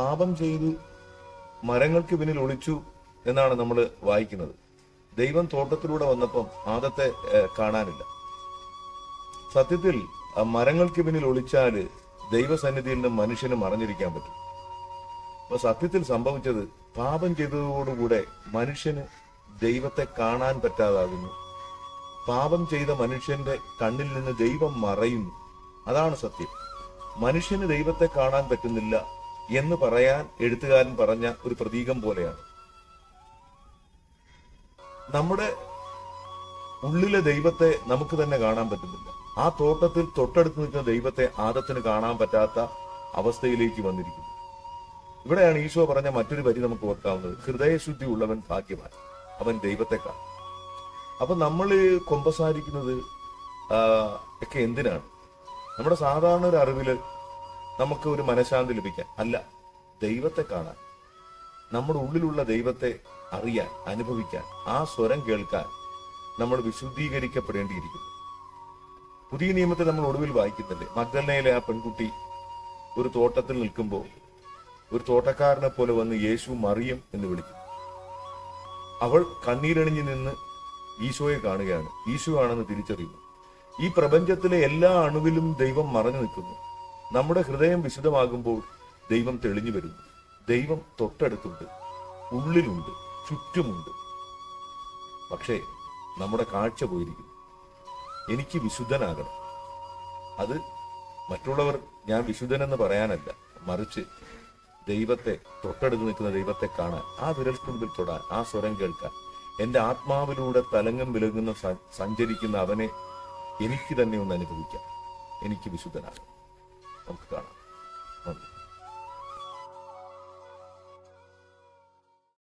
പാപം ചെയ്തു മരങ്ങൾക്ക് പിന്നിൽ ഒളിച്ചു എന്നാണ് നമ്മൾ വായിക്കുന്നത്. ദൈവം തോട്ടത്തിലൂടെ വന്നപ്പം ആദത്തെ കാണാനില്ല. സത്യത്തിൽ ആ മരങ്ങൾക്ക് പിന്നിൽ ഒളിച്ചാല് ദൈവസന്നിധിയിൽ നിന്ന് മനുഷ്യന് മറഞ്ഞിരിക്കാൻ പറ്റും. അപ്പൊ സത്യത്തിൽ സംഭവിച്ചത്, പാപം ചെയ്തതോടുകൂടെ മനുഷ്യന് ദൈവത്തെ കാണാൻ പറ്റാതാകുന്നു. പാപം ചെയ്ത മനുഷ്യന്റെ കണ്ണിൽ നിന്ന് ദൈവം മറയുന്നു. അതാണ് സത്യം. മനുഷ്യന് ദൈവത്തെ കാണാൻ പറ്റുന്നില്ല എന്ന് പറയാൻ എഴുത്തുകാരൻ പറഞ്ഞ ഒരു പ്രതീകം പോലെയാണ്. നമ്മുടെ ഉള്ളിലെ ദൈവത്തെ നമുക്ക് തന്നെ കാണാൻ പറ്റുന്നില്ല. ആ തോട്ടത്തിൽ തൊട്ടടുത്ത് നിൽക്കുന്ന ദൈവത്തെ ആദത്തിന് കാണാൻ പറ്റാത്ത അവസ്ഥയിലേക്ക് വന്നിരിക്കുന്നു. ഇവിടെയാണ് ഈശോ പറഞ്ഞ മറ്റൊരു വരി നമുക്ക് ഓർക്കാവുന്നത്, ഹൃദയശുദ്ധി ഉള്ളവൻ ഭാഗ്യവാൻ, അവൻ ദൈവത്തെ കാണും. അപ്പൊ നമ്മൾ കൊമ്പസാരിക്കുന്നത് ഒക്കെ എന്തിനാണ്? നമ്മുടെ സാധാരണ ഒരു അറിവില് നമുക്ക് ഒരു മനഃശാന്തി ലഭിക്കാൻ അല്ല, ദൈവത്തെ കാണാൻ, നമ്മുടെ ഉള്ളിലുള്ള ദൈവത്തെ അറിയാൻ, അനുഭവിക്കാൻ, ആ സ്വരം കേൾക്കാൻ നമ്മൾ വിശുദ്ധീകരിക്കപ്പെടേണ്ടിയിരിക്കുന്നു. പുതിയ നിയമത്തിൽ നമ്മൾ ഒടുവിൽ വായിക്കുന്നില്ലേ, മഗ്ദലനയിലെ ആ പെൺകുട്ടി ഒരു തോട്ടത്തിൽ നിൽക്കുമ്പോൾ ഒരു തോട്ടക്കാരനെ പോലെ വന്ന് യേശു മറിയം എന്ന് വിളിക്കുന്നു. അവൾ കണ്ണീരണിഞ്ഞു നിന്ന് ഈശോയെ കാണുകയാണ്. ഈശോ ആണെന്ന് തിരിച്ചറിയുന്നു. ഈ പ്രപഞ്ചത്തിലെ എല്ലാ അണുവിലും ദൈവം മറഞ്ഞു നിൽക്കുന്നു. നമ്മുടെ ഹൃദയം വിശുദ്ധമാകുമ്പോൾ ദൈവം തെളിഞ്ഞു വരുന്നു. ദൈവം തൊട്ടടുത്തുണ്ട്, ഉള്ളിലുണ്ട്, ചുറ്റുമുണ്ട്. പക്ഷേ നമ്മുടെ കാഴ്ച പോയിരിക്കുന്നു. എനിക്ക് വിശുദ്ധനാകണം. അത് മറ്റുള്ളവർ ഞാൻ വിശുദ്ധനെന്ന് പറയാനല്ല, മറിച്ച് ദൈവത്തെ, തൊട്ടടുത്ത് നിൽക്കുന്ന ദൈവത്തെ കാണാൻ, ആ വിരൽത്തുമ്പിൽ തൊടാൻ, ആ സ്വരം കേൾക്കാൻ, എന്റെ ആത്മാവിലൂടെ തലങ്ങും വിലങ്ങുന്ന സഞ്ചരിക്കുന്ന അവനെ എനിക്ക് തന്നെ ഒന്ന് അനുഭവിക്കാം. എനിക്ക് വിശുദ്ധനാകണം. നമുക്ക് കാണാം.